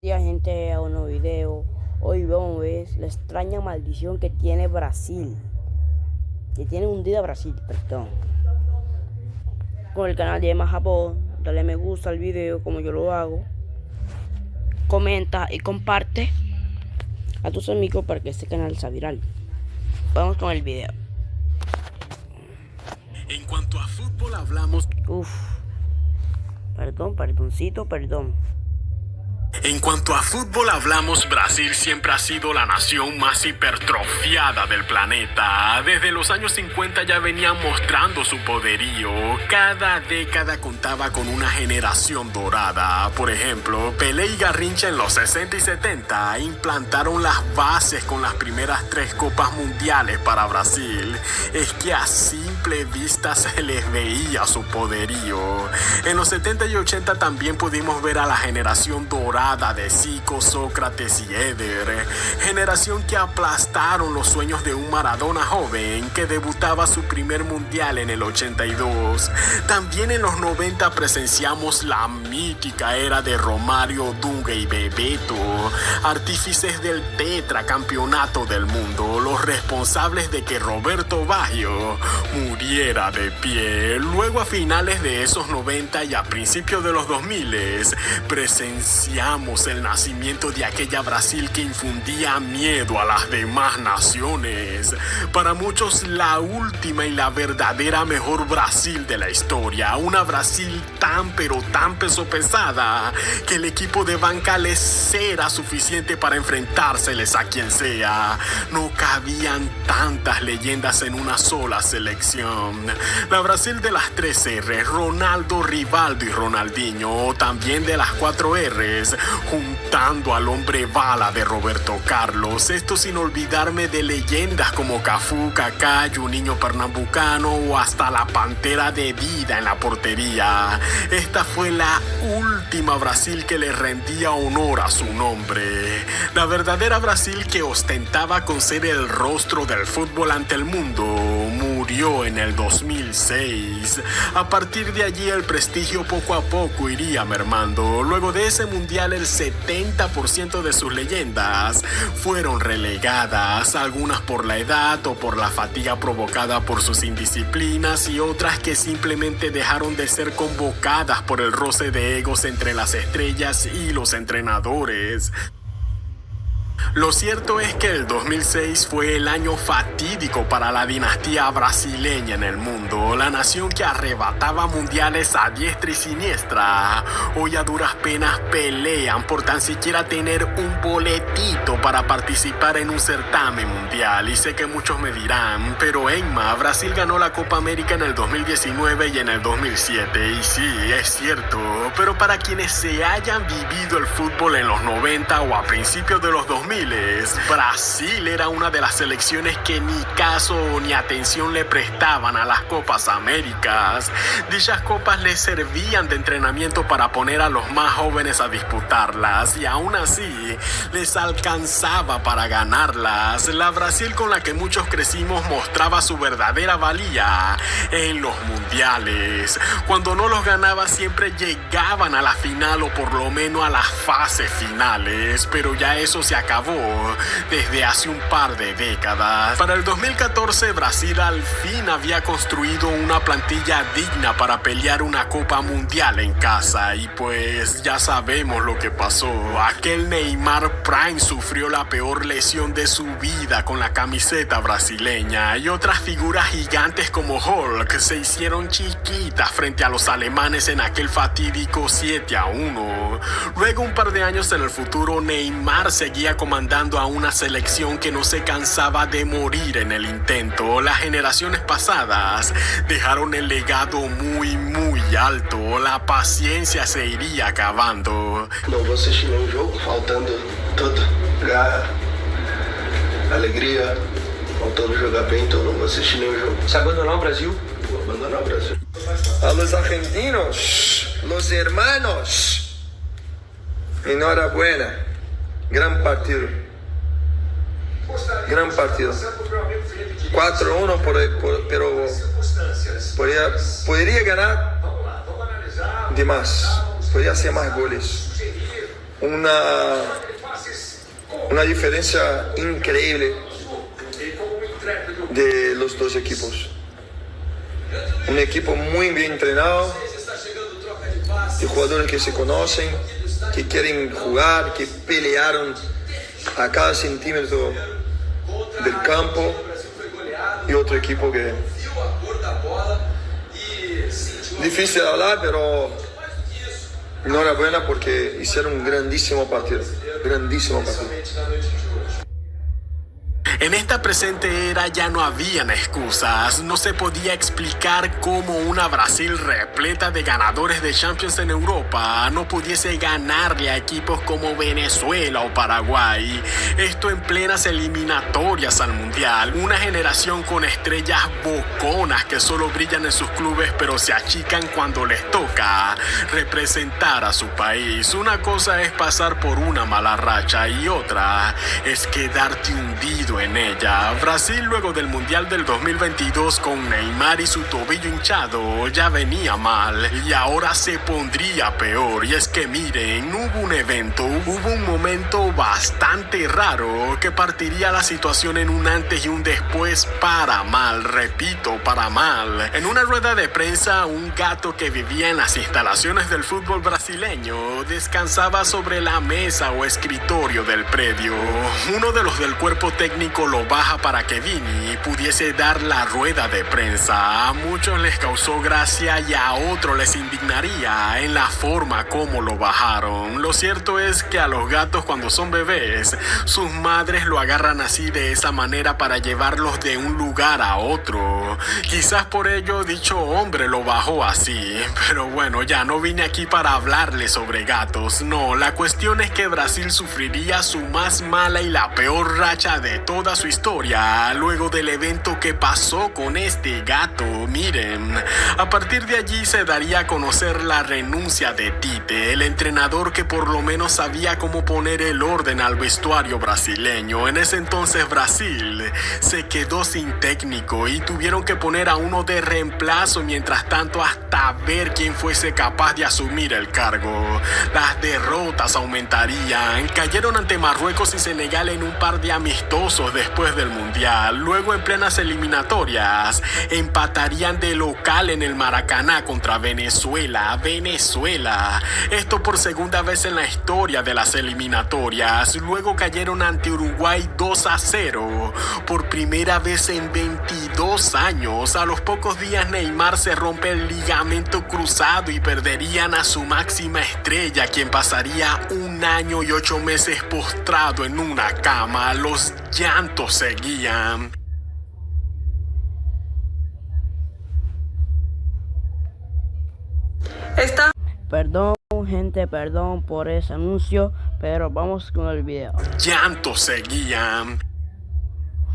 Día gente a un nuevo video. Hoy vamos a ver la extraña maldición que tiene Brasil. Que tiene hundida Brasil, perdón. Con el canal de Emma Japón. Dale me gusta al video como yo lo hago. Comenta y comparte a tus amigos para que este canal sea viral. Vamos con el video. En cuanto a fútbol hablamos... Perdón. En cuanto a fútbol hablamos, Brasil siempre ha sido la nación más hipertrofiada del planeta. Desde los años 50 ya venían mostrando su poderío. Cada década contaba con una generación dorada. Por ejemplo, Pelé y Garrincha en los 60 y 70 implantaron las bases con las primeras 3 copas mundiales para Brasil. Es que a simple vista se les veía su poderío. En los 70 y 80 también pudimos ver a la generación dorada de Zico, Sócrates y Éder, generación que aplastaron los sueños de un Maradona joven que debutaba su primer mundial en el 82. También en los 90 presenciamos la mítica era de Romario, Dunga y Bebeto, artífices del tetracampeonato del mundo, los responsables de que Roberto Baggio muriera de pie. Luego a finales de esos 90 y a principios de los 2000 presenciamos el nacimiento de aquella Brasil que infundía miedo a las demás naciones. Para muchos la última y la verdadera mejor Brasil de la historia. Una Brasil tan pero tan peso pesada que el equipo de banca les era suficiente para enfrentárseles a quien sea. No cabían tantas leyendas en una sola selección. La Brasil de las 3 R, Ronaldo, Rivaldo y Ronaldinho. También de las 4 Rs, juntando al hombre bala de Roberto Carlos. Esto sin olvidarme de leyendas como Cafú, Kaká, Juninho Pernambucano o hasta la Pantera de Vida en la portería. Esta fue la última Brasil que le rendía honor a su nombre. La verdadera Brasil que ostentaba con ser el rostro del fútbol ante el mundo murió en el 2006. A partir de allí el prestigio poco a poco iría mermando. Luego de ese mundial el 70% de sus leyendas fueron relegadas, algunas por la edad o por la fatiga provocada por sus indisciplinas y otras que simplemente dejaron de ser convocadas por el roce de egos entre las estrellas y los entrenadores. Lo cierto es que el 2006 fue el año fatídico para la dinastía brasileña en el mundo, la nación que arrebataba mundiales a diestra y siniestra. Hoy a duras penas pelean por tan siquiera tener un boletito para participar en un certamen mundial. Y sé que muchos me dirán, pero Emma, Brasil ganó la Copa América en el 2019 y en el 2007. Y sí, es cierto, pero para quienes se hayan vivido el fútbol en los 90 o a principios de los 2000, Brasil era una de las selecciones que ni caso ni atención le prestaban a las Copas Américas. Dichas copas les servían de entrenamiento para poner a los más jóvenes a disputarlas y aún así les alcanzaba para ganarlas. La Brasil con la que muchos crecimos mostraba su verdadera valía en los mundiales. Cuando no los ganaba siempre llegaban a la final o por lo menos a las fases finales, pero ya eso se acabó desde hace un par de décadas. Para el 2014 Brasil al fin había construido una plantilla digna para pelear una Copa Mundial en casa y pues ya sabemos lo que pasó. Aquel Neymar Prime sufrió la peor lesión de su vida con la camiseta brasileña y otras figuras gigantes como Hulk se hicieron chiquitas frente a los alemanes en aquel fatídico 7-1. Luego un par de años en el futuro Neymar seguía comandando a una selección que no se cansaba de morir en el intento. Las generaciones pasadas dejaron el legado muy alto. La paciencia se iría acabando. Não vou assistir nenhum jogo, faltando toda garra, alegria, faltando jogar bem, então não vou assistir nenhum jogo. ¿Se abandonó o Brasil? Vou abandonar o Brasil. A los argentinos, los hermanos, enhorabuena. Gran partido. Gran partido. 4-1, pero podría ganar de más. Podría hacer más goles. una diferencia increíble de los dos equipos. Un equipo muy bien entrenado, de jugadores que se conocen, que quieren jugar, que pelearon a cada centímetro del campo, y otro equipo que difícil de hablar, pero enhorabuena porque hicieron un grandísimo partido. En esta presente era ya no habían excusas, no se podía explicar cómo una Brasil repleta de ganadores de Champions en Europa no pudiese ganarle a equipos como Venezuela o Paraguay. Esto en plenas eliminatorias al Mundial, una generación con estrellas boconas que solo brillan en sus clubes pero se achican cuando les toca representar a su país. Una cosa es pasar por una mala racha y otra es quedarte hundido en ella. Brasil, luego del Mundial del 2022 con Neymar y su tobillo hinchado, ya venía mal y ahora se pondría peor. Y es que miren, hubo un momento bastante raro que partiría la situación en un antes y un después para mal, repito, para mal. En una rueda de prensa, un gato que vivía en las instalaciones del fútbol brasileño descansaba sobre la mesa o escritorio del predio. Uno de los del cuerpo técnico lo baja para que Vini pudiese dar la rueda de prensa. A muchos les causó gracia y a otros les indignaría en la forma como lo bajaron. Lo cierto es que a los gatos, cuando son bebés, sus madres lo agarran así, de esa manera, para llevarlos de un lugar a otro. Quizás por ello dicho hombre lo bajó así. Pero bueno, ya no vine aquí para hablarles sobre gatos. No, la cuestión es que Brasil sufriría su más mala y la peor racha de toda su historia luego del evento que pasó con este gato. Miren, a partir de allí se daría a conocer la renuncia de Tite, el entrenador que por lo menos sabía cómo poner el orden al vestuario brasileño. En ese entonces Brasil se quedó sin técnico y tuvieron que poner a uno de reemplazo mientras tanto, hasta ver quién fuese capaz de asumir el cargo. Las derrotas aumentarían. Cayeron ante Marruecos y Senegal en un par de amistosos después del Mundial. Luego, en plenas eliminatorias, empatarían de local en el Maracaná contra Venezuela. Esto por segunda vez en la historia de las eliminatorias. Luego cayeron ante Uruguay 2-0. Por primera vez en 22 años. A los pocos días Neymar se rompe el ligamento cruzado y perderían a su máxima estrella, quien pasaría 1 año y 8 meses postrado en una cama. Los llantos seguían. Perdón, gente, perdón por ese anuncio, pero vamos con el video. Llantos seguían.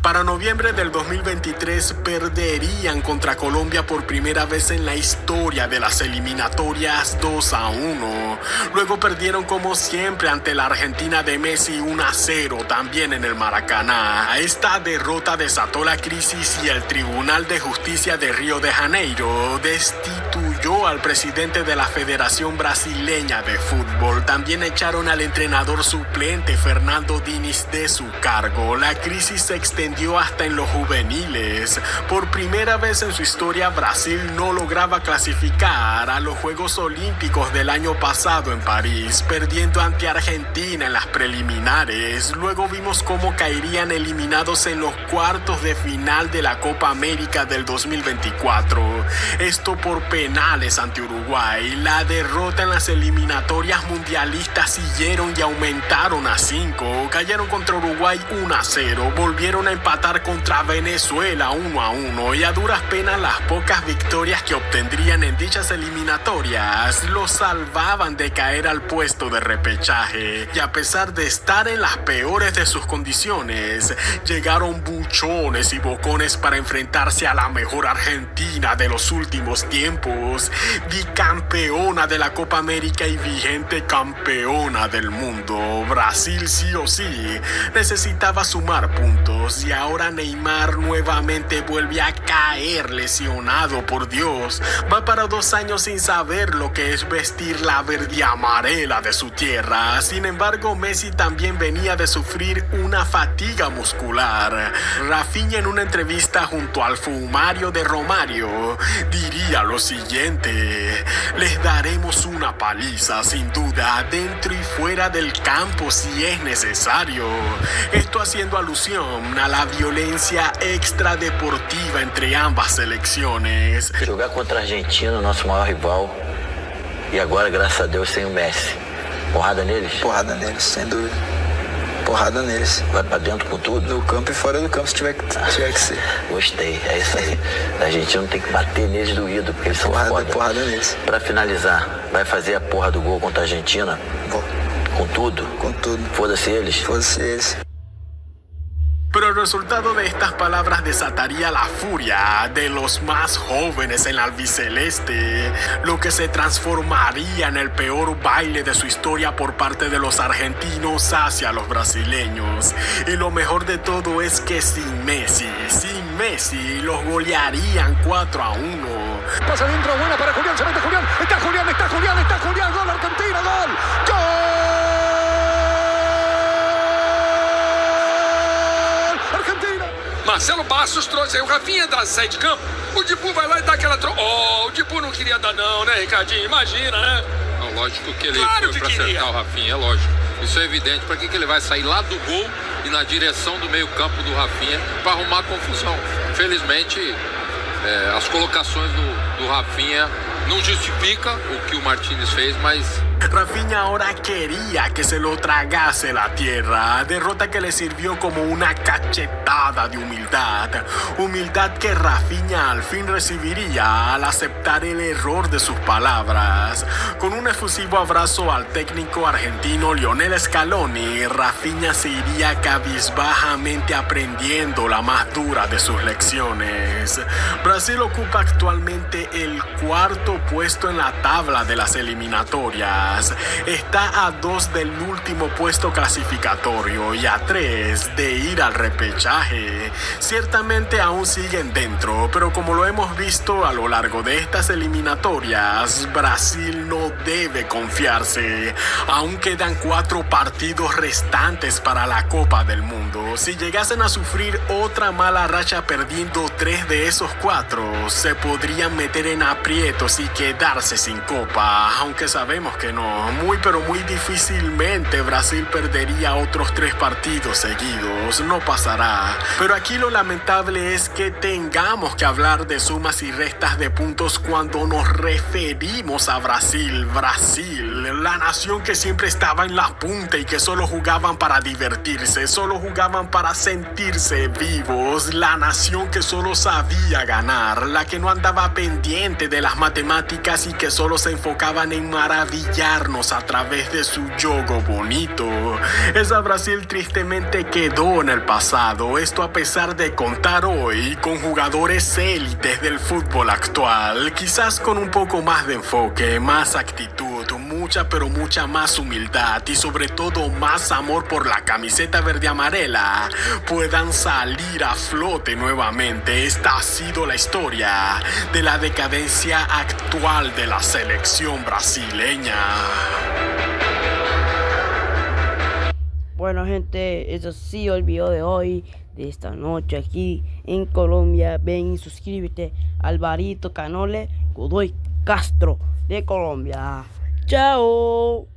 Para noviembre del 2023 perderían contra Colombia por primera vez en la historia de las eliminatorias 2-1. Luego perdieron como siempre ante la Argentina de Messi 1-0 también en el Maracaná. Esta derrota desató la crisis y el Tribunal de Justicia de Río de Janeiro destituyó al presidente de la Federación Brasileña de Fútbol. También echaron al entrenador suplente Fernando Diniz de su cargo. La crisis se extendió hasta en los juveniles. Por primera vez en su historia, Brasil no lograba clasificar a los Juegos Olímpicos del año pasado en París, perdiendo ante Argentina en las preliminares. Luego vimos cómo caerían eliminados en los cuartos de final de la Copa América del 2024. Esto por penales ante Uruguay. La derrota en las eliminatorias mundialistas siguieron y aumentaron a 5. Cayeron contra Uruguay 1-0. Volvieron a empatar contra Venezuela 1-1 y a duras penas las pocas victorias que obtendrían en dichas eliminatorias los salvaban de caer al puesto de repechaje. Y a pesar de estar en las peores de sus condiciones, llegaron buchones y bocones para enfrentarse a la mejor Argentina de los últimos tiempos. títulos, bicampeona de la Copa América y vigente campeona del mundo. Brasil sí o sí necesitaba sumar puntos y ahora Neymar nuevamente vuelve a caer lesionado. Por Dios, va para 2 años sin saber lo que es vestir la verde y amarela de su tierra. Sin embargo, Messi también venía de sufrir una fatiga muscular. Rafinha, en una entrevista junto al fumario de Romario, diría lo siguiente: les daremos una paliza sin duda dentro y fuera del campo si es necesario. Esto haciendo alusión a la violencia extradeportiva entre ambas selecciones. Jogar contra a Argentina, nosso maior rival, e agora, graças a Deus, sem o Messi. Porrada neles? Porrada neles, sem dúvida. Porrada neles. Vai pra dentro com tudo? No campo e fora do campo, se tiver que ser. Gostei, é isso aí. A gente não tem que bater neles doído, porque eles são foda. Porrada neles. Pra finalizar, vai fazer a porra do gol contra a Argentina? Vou. Com tudo? Com tudo. Foda-se eles? Foda-se eles. Pero el resultado de estas palabras desataría la furia de los más jóvenes en la albiceleste, lo que se transformaría en el peor baile de su historia por parte de los argentinos hacia los brasileños. Y lo mejor de todo es que sin Messi, los golearían 4-1. Pasa adentro, buena para Julián, se mete Julián, está Julián, gol Argentina, gol. Marcelo Bastos trouxe aí, o Rafinha sai de campo, o Dibu vai lá e dá aquela o Dibu não queria dar não, né, Ricardinho? Imagina, né? Não, lógico que ele Claro foi que para queria. acertar o Rafinha, é lógico. Isso é evidente. Para que ele vai sair lá do gol e na direção do meio campo do Rafinha para arrumar confusão? Felizmente, as colocações do Rafinha não justifica o que o Martínez fez, mas... Rafinha ahora quería que se lo tragase la tierra, derrota que le sirvió como una cachetada de humildad que Rafinha al fin recibiría al aceptar el error de sus palabras. Con un efusivo abrazo al técnico argentino Lionel Scaloni, Rafinha se iría cabizbajamente aprendiendo la más dura de sus lecciones. Brasil ocupa actualmente el 4º puesto en la tabla de las eliminatorias. Está a 2 del último puesto clasificatorio y a 3 de ir al repechaje. Ciertamente aún siguen dentro, pero como lo hemos visto a lo largo de estas eliminatorias, Brasil no debe confiarse. Aún quedan 4 partidos restantes para la Copa del Mundo. Si llegasen a sufrir otra mala racha perdiendo 3 de esos 4, se podrían meter en aprietos y quedarse sin Copa, aunque sabemos que no. Muy pero muy difícilmente Brasil perdería otros 3 partidos seguidos, no pasará. Pero aquí lo lamentable es que tengamos que hablar de sumas y restas de puntos cuando nos referimos a Brasil, la nación que siempre estaba en la punta y que solo jugaban para divertirse, solo jugaban para sentirse vivos, la nación que solo sabía ganar, la que no andaba pendiente de las matemáticas y que solo se enfocaban en maravillarnos a través de su juego bonito. Esa Brasil tristemente quedó en el pasado, esto a pesar de contar hoy con jugadores élites del fútbol actual, quizás con un poco más de enfoque, más actitud, mucha pero mucha más humildad y sobre todo más amor por la camiseta verde amarela, puedan salir a flote nuevamente. Esta ha sido la historia de la decadencia actual de la selección brasileña. Bueno, gente, eso ha sido el video de hoy, de esta noche aquí en Colombia. Ven y suscríbete. Alvarito Canole Godoy Castro de Colombia. Chao.